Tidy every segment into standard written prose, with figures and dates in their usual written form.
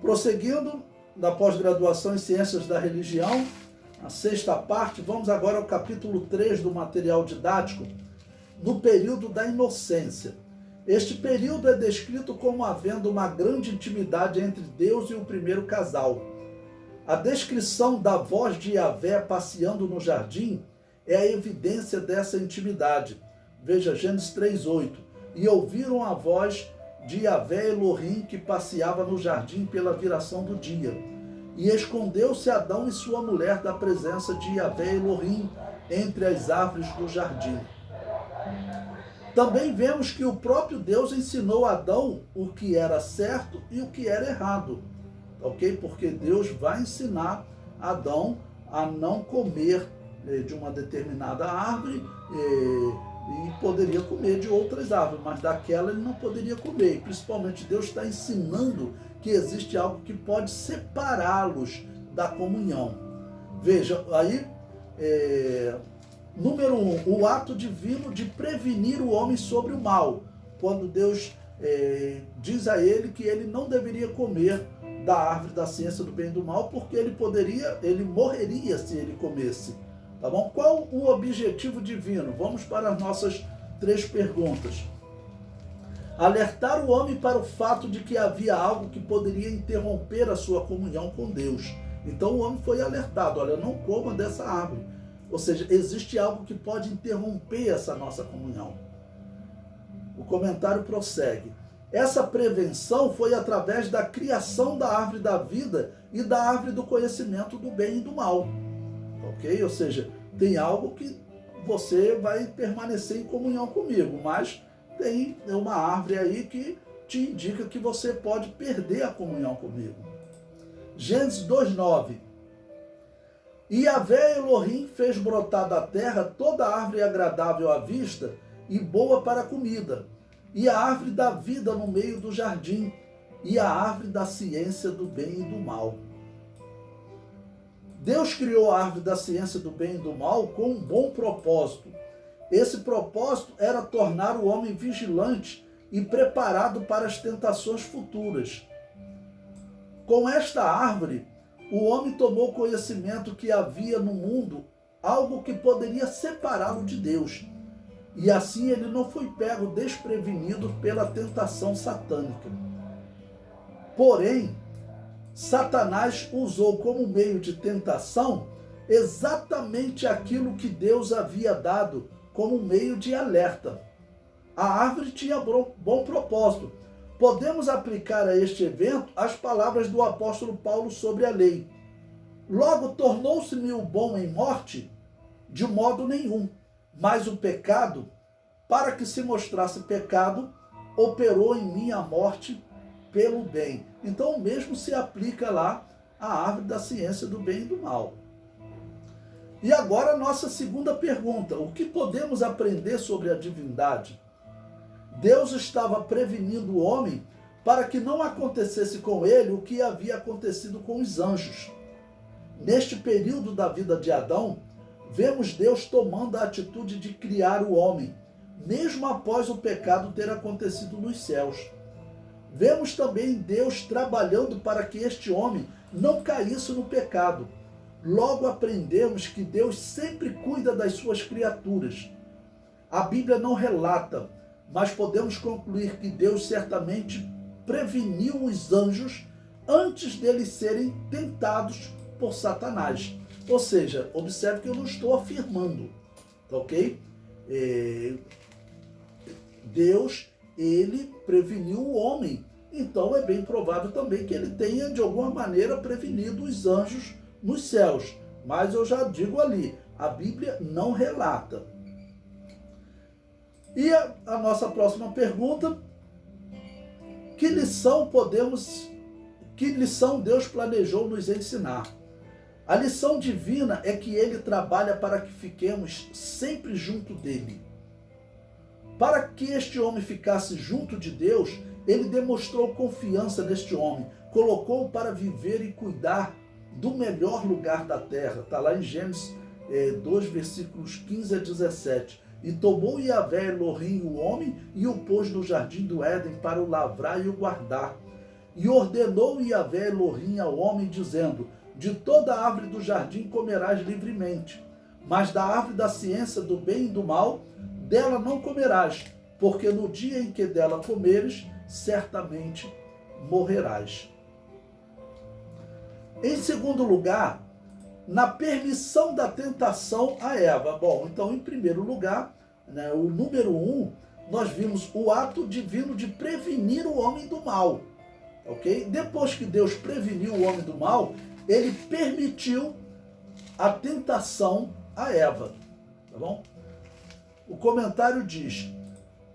Prosseguindo da pós-graduação em Ciências da Religião, a sexta parte, vamos agora ao capítulo 3 do material didático, no período da inocência. Este período é descrito como havendo uma grande intimidade entre Deus e o primeiro casal. A descrição da voz de Yahvé passeando no jardim é a evidência dessa intimidade. Veja Gênesis 3:8. E ouviram a voz de Yahvé Elohim que passeava no jardim pela viração do dia. E escondeu-se Adão e sua mulher da presença de Yahvé Elohim entre as árvores do jardim. Também vemos que o próprio Deus ensinou a Adão o que era certo e o que era errado. Ok? Porque Deus vai ensinar Adão a não comer de uma determinada árvore e poderia comer de outras árvores, mas daquela ele não poderia comer. E principalmente Deus está ensinando que existe algo que pode separá-los da comunhão. Veja, aí, número 1, o ato divino de prevenir o homem sobre o mal. Quando Deus diz a ele que ele não deveria comer da árvore da ciência do bem e do mal, porque ele morreria se ele comesse. Tá bom? Qual o objetivo divino? Vamos para as nossas 3 perguntas. Alertar o homem para o fato de que havia algo que poderia interromper a sua comunhão com Deus. Então o homem foi alertado, olha, não coma dessa árvore. Ou seja, existe algo que pode interromper essa nossa comunhão. O comentário prossegue. Essa prevenção foi através da criação da árvore da vida e da árvore do conhecimento do bem e do mal. Ok? Ou seja, tem algo que você vai permanecer em comunhão comigo, mas tem uma árvore aí que te indica que você pode perder a comunhão comigo. Gênesis 2:9. E Yahvé Elohim fez brotar da terra toda árvore agradável à vista e boa para a comida, e a árvore da vida no meio do jardim, e a árvore da ciência do bem e do mal. Deus criou a árvore da ciência do bem e do mal com um bom propósito. Esse propósito era tornar o homem vigilante e preparado para as tentações futuras. Com esta árvore, o homem tomou conhecimento que havia no mundo algo que poderia separá-lo de Deus. E assim ele não foi pego desprevenido pela tentação satânica. Porém, Satanás usou como meio de tentação exatamente aquilo que Deus havia dado como meio de alerta. A árvore tinha bom propósito. Podemos aplicar a este evento as palavras do apóstolo Paulo sobre a lei. Logo, tornou-se-me o bom em morte? De modo nenhum. Mas o pecado, para que se mostrasse pecado, operou em mim a morte pelo bem. Então o mesmo se aplica lá à árvore da ciência do bem e do mal. E agora a nossa segunda pergunta. O que podemos aprender sobre a divindade? Deus estava prevenindo o homem para que não acontecesse com ele o que havia acontecido com os anjos. Neste período da vida de Adão, vemos Deus tomando a atitude de criar o homem, mesmo após o pecado ter acontecido nos céus. Vemos também Deus trabalhando para que este homem não caísse no pecado. Logo aprendemos que Deus sempre cuida das suas criaturas. A Bíblia não relata, mas podemos concluir que Deus certamente preveniu os anjos antes deles serem tentados por Satanás. Ou seja, observe que eu não estou afirmando, tá ok? Deus, ele preveniu o homem. Então é bem provável também que ele tenha, de alguma maneira, prevenido os anjos nos céus. Mas eu já digo ali, a Bíblia não relata. E a nossa próxima pergunta: que lição Deus planejou nos ensinar? A lição divina é que ele trabalha para que fiquemos sempre junto dele. Para que este homem ficasse junto de Deus, ele demonstrou confiança neste homem, colocou-o para viver e cuidar do melhor lugar da terra. Está lá em Gênesis 2, versículos 15 a 17. E tomou Yahvé Elohim o homem e o pôs no jardim do Éden para o lavrar e o guardar. E ordenou Yahvé Elohim ao homem, dizendo: de toda árvore do jardim comerás livremente, mas da árvore da ciência do bem e do mal, dela não comerás, porque no dia em que dela comeres, certamente morrerás. Em segundo lugar, na permissão da tentação a Eva. Bom, então, em primeiro lugar, né, o número 1, nós vimos o ato divino de prevenir o homem do mal. Ok? Depois que Deus preveniu o homem do mal, ele permitiu a tentação a Eva. Tá bom? O comentário diz: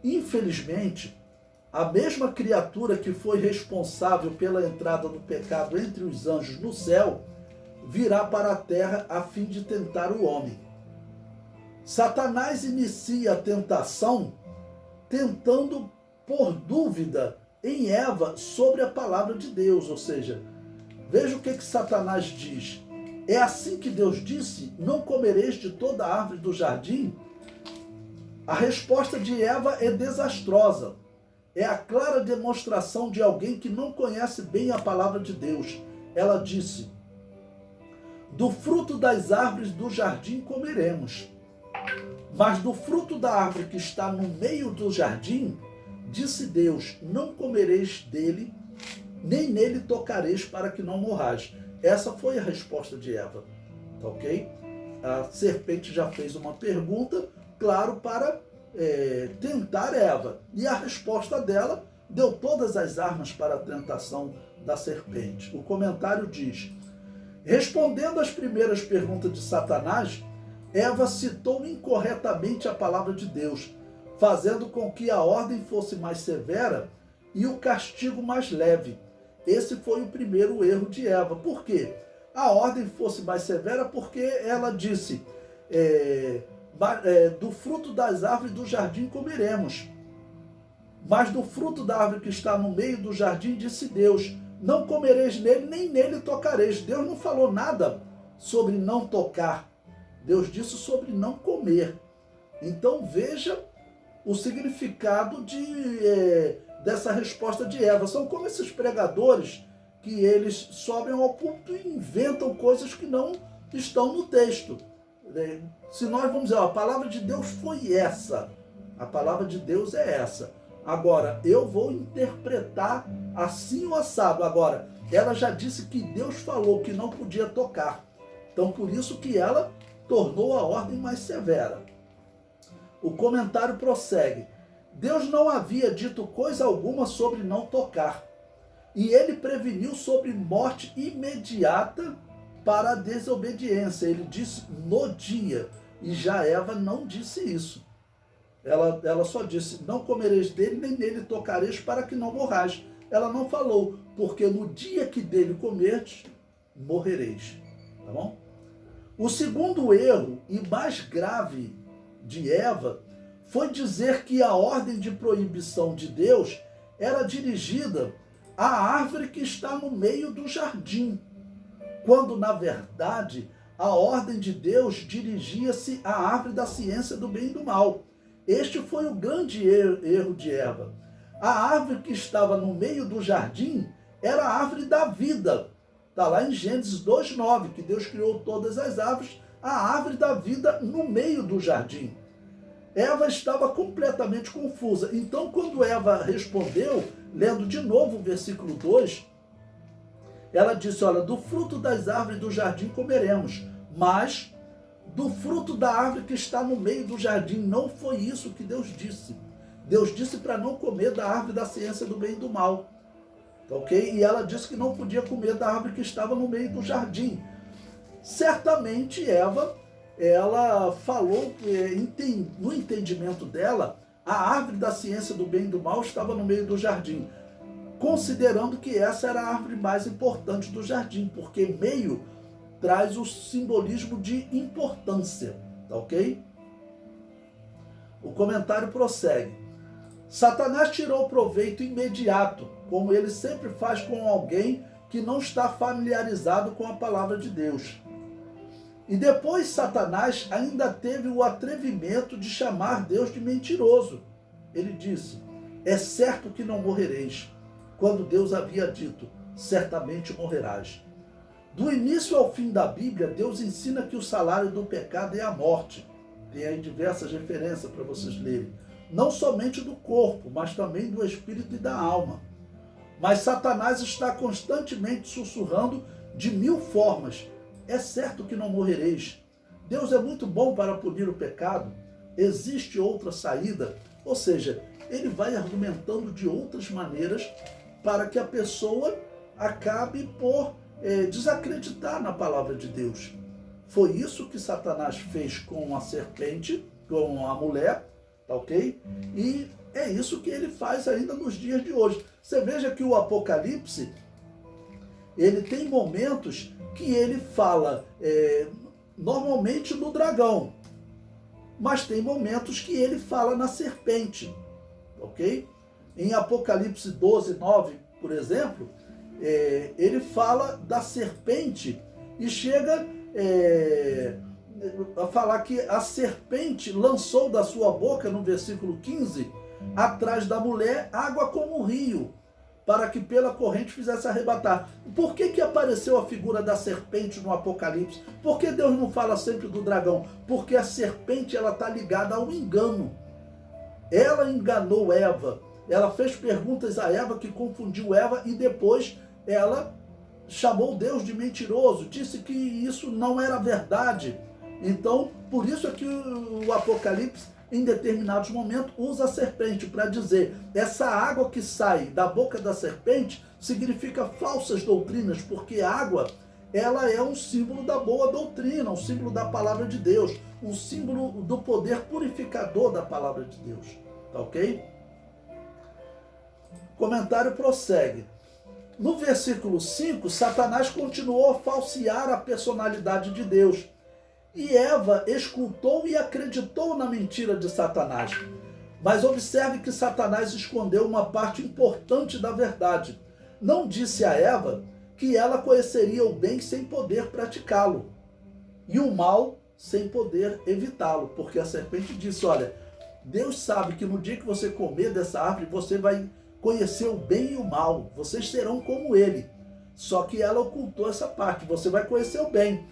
infelizmente, a mesma criatura que foi responsável pela entrada do pecado entre os anjos no céu, virá para a terra a fim de tentar o homem. Satanás inicia a tentação tentando pôr dúvida em Eva sobre a palavra de Deus. Ou seja, veja o que Satanás diz. É assim que Deus disse: não comereis de toda a árvore do jardim? A resposta de Eva é desastrosa. É a clara demonstração de alguém que não conhece bem a palavra de Deus. Ela disse: do fruto das árvores do jardim comeremos, mas do fruto da árvore que está no meio do jardim, disse Deus: não comereis dele, nem nele tocareis, para que não morrais. Essa foi a resposta de Eva. Tá ok? A serpente já fez uma pergunta, claro, para tentar Eva. E a resposta dela deu todas as armas para a tentação da serpente. O comentário diz: respondendo às primeiras perguntas de Satanás, Eva citou incorretamente a palavra de Deus, fazendo com que a ordem fosse mais severa e o castigo mais leve. Esse foi o primeiro erro de Eva. Por quê? A ordem fosse mais severa porque ela disse: do fruto das árvores do jardim comeremos, mas do fruto da árvore que está no meio do jardim, disse Deus: não comereis nele, nem nele tocareis. Deus não falou nada sobre não tocar. Deus disse sobre não comer. Então veja o significado dessa resposta de Eva. São como esses pregadores que eles sobem ao púlpito e inventam coisas que não estão no texto. Se nós vamos dizer, a palavra de Deus foi essa, a palavra de Deus é essa. Agora, eu vou interpretar assim o assado. Agora, ela já disse que Deus falou que não podia tocar. Então, por isso que ela tornou a ordem mais severa. O comentário prossegue: Deus não havia dito coisa alguma sobre não tocar, e ele preveniu sobre morte imediata para a desobediência. Ele disse no dia, e já Eva não disse isso. Ela só disse: não comereis dele, nem nele tocareis, para que não morrais. Ela não falou: porque no dia que dele comerdes, morrereis. Tá bom? O segundo erro, e mais grave, de Eva, foi dizer que a ordem de proibição de Deus era dirigida à árvore que está no meio do jardim, quando, na verdade, a ordem de Deus dirigia-se à árvore da ciência do bem e do mal. Este foi o grande erro de Eva. A árvore que estava no meio do jardim era a árvore da vida. Está lá em Gênesis 2:9, que Deus criou todas as árvores, a árvore da vida no meio do jardim. Eva estava completamente confusa. Então, quando Eva respondeu, lendo de novo o versículo 2, ela disse: olha, do fruto das árvores do jardim comeremos, mas do fruto da árvore que está no meio do jardim. Não foi isso que Deus disse. Deus disse para não comer da árvore da ciência do bem e do mal. Ok? E ela disse que não podia comer da árvore que estava no meio do jardim. Certamente Eva, ela falou, no entendimento dela, a árvore da ciência do bem e do mal estava no meio do jardim, considerando que essa era a árvore mais importante do jardim, porque meio traz o simbolismo de importância, tá ok? O comentário prossegue: Satanás tirou proveito imediato, como ele sempre faz com alguém que não está familiarizado com a palavra de Deus. E depois Satanás ainda teve o atrevimento de chamar Deus de mentiroso. Ele disse: é certo que não morrereis. quando Deus havia dito: certamente morrerás. Do início ao fim da Bíblia, Deus ensina que o salário do pecado é a morte. Tem aí diversas referências para vocês lerem. Não somente do corpo, mas também do espírito e da alma. Mas Satanás está constantemente sussurrando de 1000 formas: é certo que não morrereis. Deus é muito bom para punir o pecado. Existe outra saída. Ou seja, ele vai argumentando de outras maneiras para que a pessoa acabe por desacreditar na palavra de Deus. Foi isso que Satanás fez com a serpente, com a mulher, tá ok? E é isso que ele faz ainda nos dias de hoje. Você veja que o Apocalipse, ele tem momentos que ele fala normalmente no dragão, mas tem momentos que ele fala na serpente, ok? Em Apocalipse 12, 9, por exemplo, ele fala da serpente e chega a falar que a serpente lançou da sua boca, no versículo 15, atrás da mulher água como um rio, para que pela corrente fizesse arrebatar. Por que apareceu a figura da serpente no Apocalipse? Por que Deus não fala sempre do dragão? Porque a serpente está ligada ao engano. Ela enganou Eva. Ela fez perguntas a Eva que confundiu Eva e depois ela chamou Deus de mentiroso, disse que isso não era verdade. Então, por isso é que o Apocalipse, em determinados momentos, usa a serpente para dizer: essa água que sai da boca da serpente significa falsas doutrinas, porque a água, ela é um símbolo da boa doutrina, um símbolo da palavra de Deus, um símbolo do poder purificador da palavra de Deus. Tá ok? O comentário prossegue. No versículo 5, Satanás continuou a falsear a personalidade de Deus. E Eva escutou e acreditou na mentira de Satanás. Mas observe que Satanás escondeu uma parte importante da verdade. Não disse a Eva que ela conheceria o bem sem poder praticá-lo, e o mal sem poder evitá-lo. Porque a serpente disse: olha, Deus sabe que no dia que você comer dessa árvore, você vai conhecer o bem e o mal. Vocês serão como ele. Só que ela ocultou essa parte. Você vai conhecer o bem.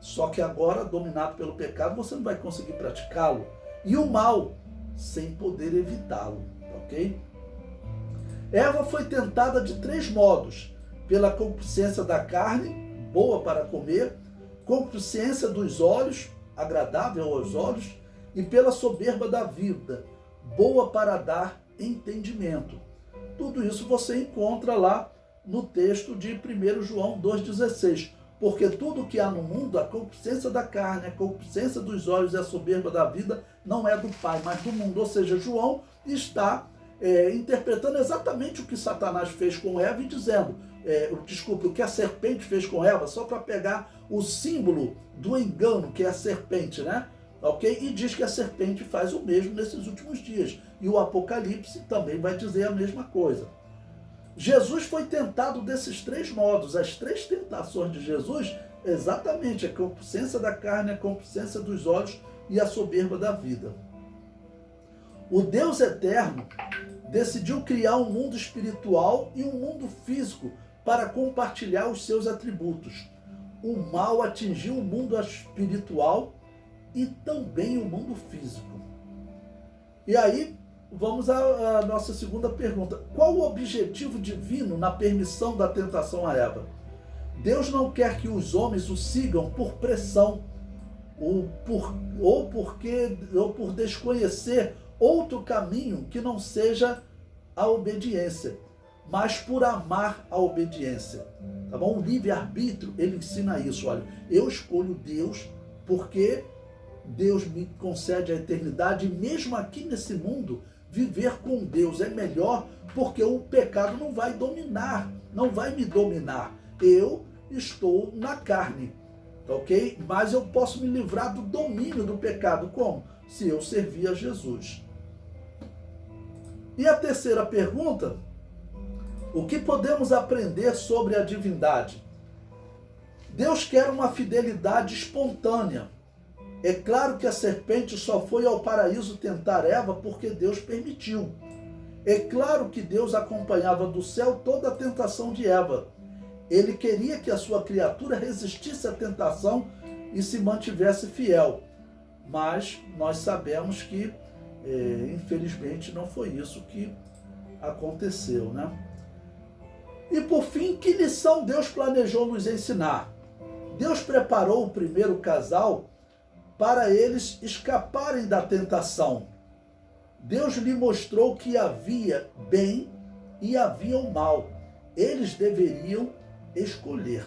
Só que agora, dominado pelo pecado, você não vai conseguir praticá-lo. E o mal, sem poder evitá-lo. Ok? Eva foi tentada de 3 modos: pela concupiscência da carne, boa para comer; concupiscência dos olhos, agradável aos olhos; e pela soberba da vida, boa para dar entendimento. Tudo isso você encontra lá no texto de 1 João 2,16. Porque tudo que há no mundo, a concupiscência da carne, a concupiscência dos olhos e a soberba da vida, não é do Pai, mas do mundo. Ou seja, João está interpretando exatamente o que Satanás fez com Eva e dizendo, o que a serpente fez com Eva, só para pegar o símbolo do engano, que é a serpente, né? Ok? E diz que a serpente faz o mesmo nesses últimos dias. E o Apocalipse também vai dizer a mesma coisa. Jesus foi tentado desses 3 modos. As 3 tentações de Jesus, exatamente, a concupiscência da carne, a concupiscência dos olhos e a soberba da vida. O Deus eterno decidiu criar um mundo espiritual e um mundo físico para compartilhar os seus atributos. O mal atingiu o mundo espiritual e também o mundo físico. E aí, vamos à nossa segunda pergunta. Qual o objetivo divino na permissão da tentação a Eva? Deus não quer que os homens o sigam por pressão, ou por desconhecer outro caminho que não seja a obediência, mas por amar a obediência. Tá bom? O livre-arbítrio, ele ensina isso. Olha, eu escolho Deus porque Deus me concede a eternidade, e mesmo aqui nesse mundo, viver com Deus é melhor, porque o pecado não vai dominar, não vai me dominar. Eu estou na carne, ok? Mas eu posso me livrar do domínio do pecado. Como? Se eu servir a Jesus. E a terceira pergunta: o que podemos aprender sobre a divindade? Deus quer uma fidelidade espontânea. É claro que a serpente só foi ao paraíso tentar Eva porque Deus permitiu. É claro que Deus acompanhava do céu toda a tentação de Eva. Ele queria que a sua criatura resistisse à tentação e se mantivesse fiel. Mas nós sabemos que, infelizmente, não foi isso que aconteceu, né? E por fim, que lição Deus planejou nos ensinar? Deus preparou o primeiro casal para eles escaparem da tentação. Deus lhe mostrou que havia bem e havia o mal. Eles deveriam escolher.